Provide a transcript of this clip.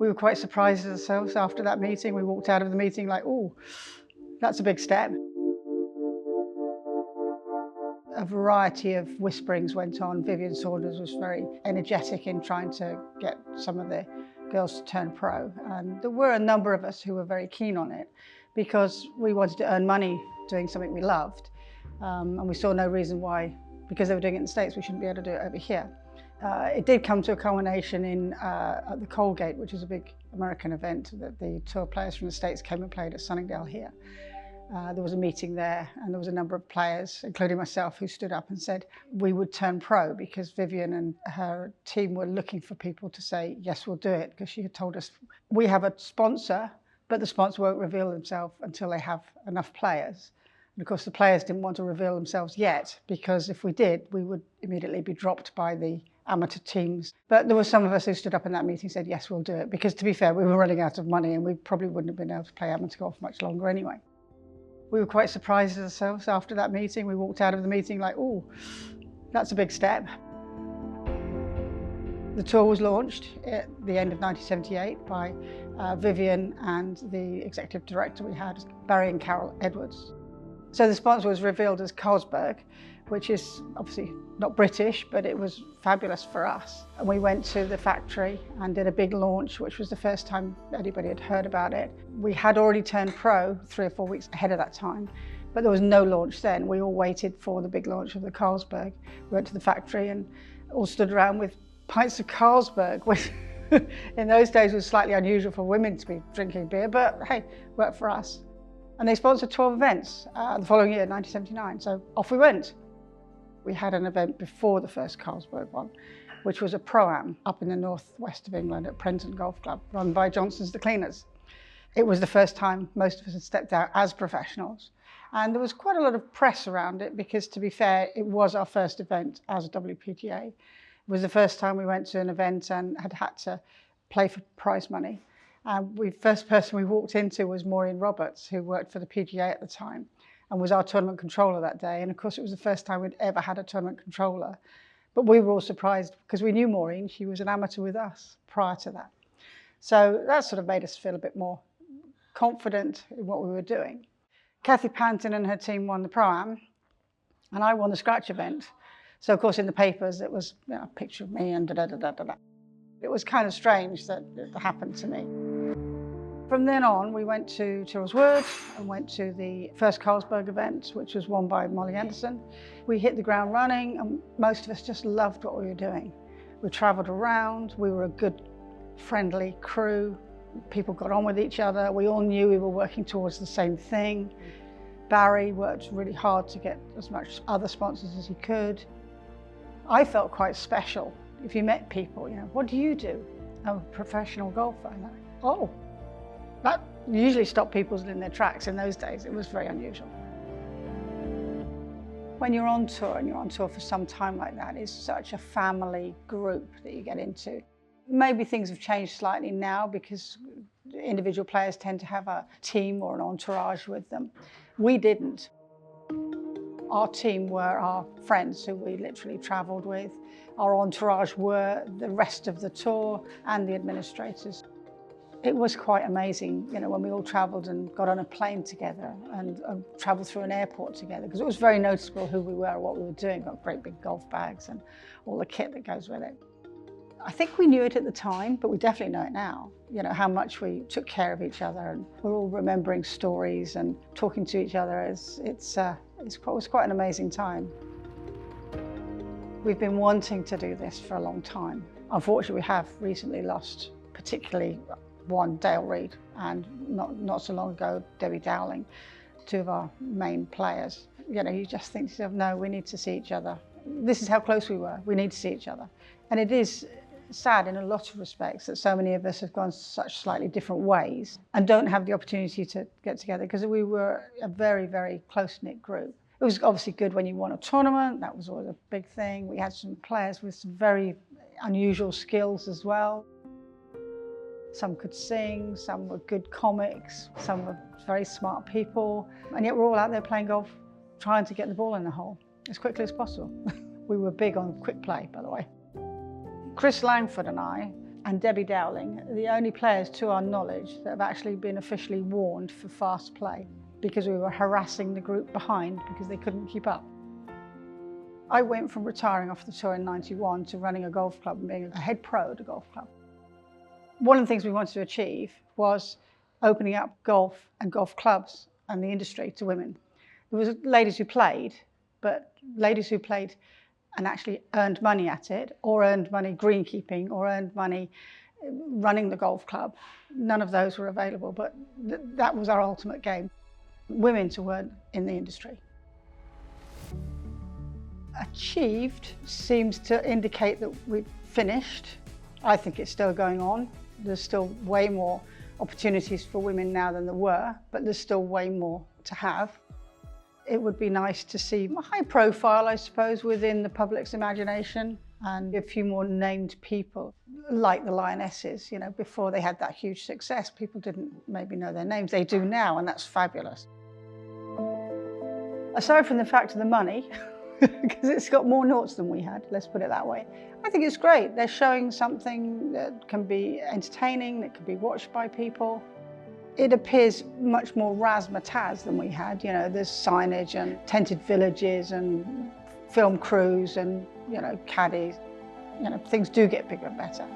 We were quite surprised ourselves after that meeting. We walked out of the meeting like, oh, that's a big step. A variety of whisperings went on. Vivian Saunders was very energetic in trying to get some of the girls to turn pro. And there were a number of us who were very keen on it because we wanted to earn money doing something we loved. And we saw no reason why, because they were doing it in the States, we shouldn't be able to do it over here. It did come to a culmination at the Colgate, which is a big American event that the tour players from the States came and played at Sunningdale here. There was a meeting there and there was a number of players, including myself, who stood up and said we would turn pro because Vivian and her team were looking for people to say, yes, we'll do it, because she had told us, we have a sponsor, but the sponsor won't reveal themselves until they have enough players. And of course, the players didn't want to reveal themselves yet, because if we did, we would immediately be dropped by the amateur teams. But there were some of us who stood up in that meeting and said, yes, we'll do it, because to be fair, we were running out of money and we probably wouldn't have been able to play amateur golf much longer anyway. We were quite surprised ourselves after that meeting. We walked out of the meeting like, oh, that's a big step. The tour was launched at the end of 1978 by Vivian and the executive director we had, Barry and Carol Edwards. So the sponsor was revealed as Carlsberg, which is obviously not British, but it was fabulous for us. And we went to the factory and did a big launch, which was the first time anybody had heard about it. We had already turned pro 3 or 4 weeks ahead of that time, but there was no launch then. We all waited for the big launch of the Carlsberg. We went to the factory and all stood around with pints of Carlsberg, which in those days was slightly unusual for women to be drinking beer, but hey, worked for us. And they sponsored 12 events the following year, 1979, so off we went. We had an event before the first Carlsberg one, which was a Pro-Am up in the northwest of England at Prenton Golf Club, run by Johnson's the Cleaners. It was the first time most of us had stepped out as professionals. And there was quite a lot of press around it because, to be fair, it was our first event as a WPGA. It was the first time we went to an event and had to play for prize money. And the first person we walked into was Maureen Roberts, who worked for the PGA at the time and was our tournament controller that day. And of course, it was the first time we'd ever had a tournament controller. But we were all surprised because we knew Maureen. She was an amateur with us prior to that. So that sort of made us feel a bit more confident in what we were doing. Kathy Panton and her team won the Pro-Am, and I won the scratch event. So of course, in the papers, it was a picture of me and da-da-da-da-da-da. It was kind of strange that it happened to me. From then on, we went to Tyrells Wood and went to the first Carlsberg event, which was won by Molly Anderson. We hit the ground running, and most of us just loved what we were doing. We travelled around, we were a good, friendly crew. People got on with each other. We all knew we were working towards the same thing. Barry worked really hard to get as much other sponsors as he could. I felt quite special. If you met people, what do you do? I'm a professional golfer. And oh, that usually stopped people in their tracks in those days. It was very unusual. When you're on tour and you're on tour for some time like that, it's such a family group that you get into. Maybe things have changed slightly now because individual players tend to have a team or an entourage with them. We didn't. Our team were our friends who we literally travelled with. Our entourage were the rest of the tour and the administrators. It was quite amazing, when we all travelled and got on a plane together and travelled through an airport together, because it was very noticeable who we were, what we were doing. Got great big golf bags and all the kit that goes with it. I think we knew it at the time, but we definitely know it now. How much we took care of each other, and we're all remembering stories and talking to each other. It was quite an amazing time. We've been wanting to do this for a long time. Unfortunately, we have recently lost, particularly one, Dale Reed, and not so long ago, Debbie Dowling, two of our main players. You just think to yourself, no, we need to see each other. This is how close we were. We need to see each other. And it is sad in a lot of respects that so many of us have gone such slightly different ways and don't have the opportunity to get together, because we were a very, very close-knit group. It was obviously good when you won a tournament. That was always a big thing. We had some players with some very unusual skills as well. Some could sing, some were good comics, some were very smart people, and yet we're all out there playing golf, trying to get the ball in the hole as quickly as possible. We were big on quick play, by the way. Chris Langford and I and Debbie Dowling are the only players, to our knowledge, that have actually been officially warned for fast play because we were harassing the group behind because they couldn't keep up. I went from retiring off the tour in '91 to running a golf club and being a head pro at a golf club. One of the things we wanted to achieve was opening up golf and golf clubs and the industry to women. There was ladies who played, but ladies who played and actually earned money at it, or earned money greenkeeping, or earned money running the golf club. None of those were available, but that was our ultimate game. Women to earn in the industry. Achieved seems to indicate that we've finished. I think it's still going on. There's still way more opportunities for women now than there were, but there's still way more to have. It would be nice to see a high profile, I suppose, within the public's imagination, and a few more named people, like the Lionesses. You know, before they had that huge success, people didn't maybe know their names. They do now, and that's fabulous. Aside from the fact of the money, because it's got more noughts than we had, let's put it that way, I think it's great. They're showing something that can be entertaining, that can be watched by people. It appears much more razzmatazz than we had. You know, there's signage and tented villages and film crews and, you know, caddies. You know, things do get bigger and better.